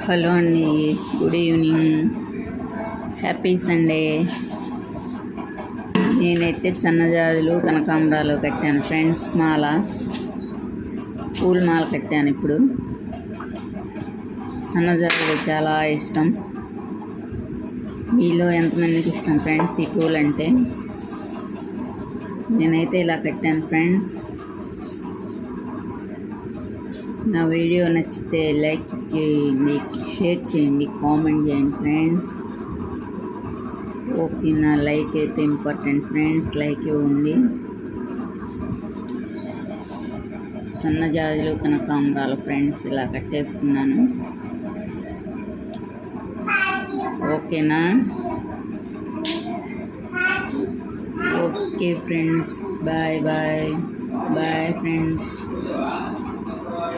Hello అండి, good evening, happy Sunday. నేనైతే సన్నజాజులు కనకాంబరాలు కట్టాను ఫ్రెండ్స్. పూల మాల కట్టాను. ఇప్పుడు సన్నజాజులు చాలా ఇష్టం. మీలో ఎంతమందికి ఇష్టం ఫ్రెండ్స్ ఈ పూలు అంటే? నేనైతే ఇలా కట్టాను ఫ్రెండ్స్. నా వీడియో నచ్చితే లైక్ చేయండి, షేర్ చేయండి, కామెంట్ చేయండి ఫ్రెండ్స్. ఓకే, నా లైక్ అయితే ఇంపార్టెంట్ ఫ్రెండ్స్. లైక్ ఇవ్వండి. సన్నజాజులు కనకాంబరాలు ఫ్రెండ్స్ ఇలా కట్టేసుకున్నాను. ఓకేనా? Okay friends, bye bye bye friends.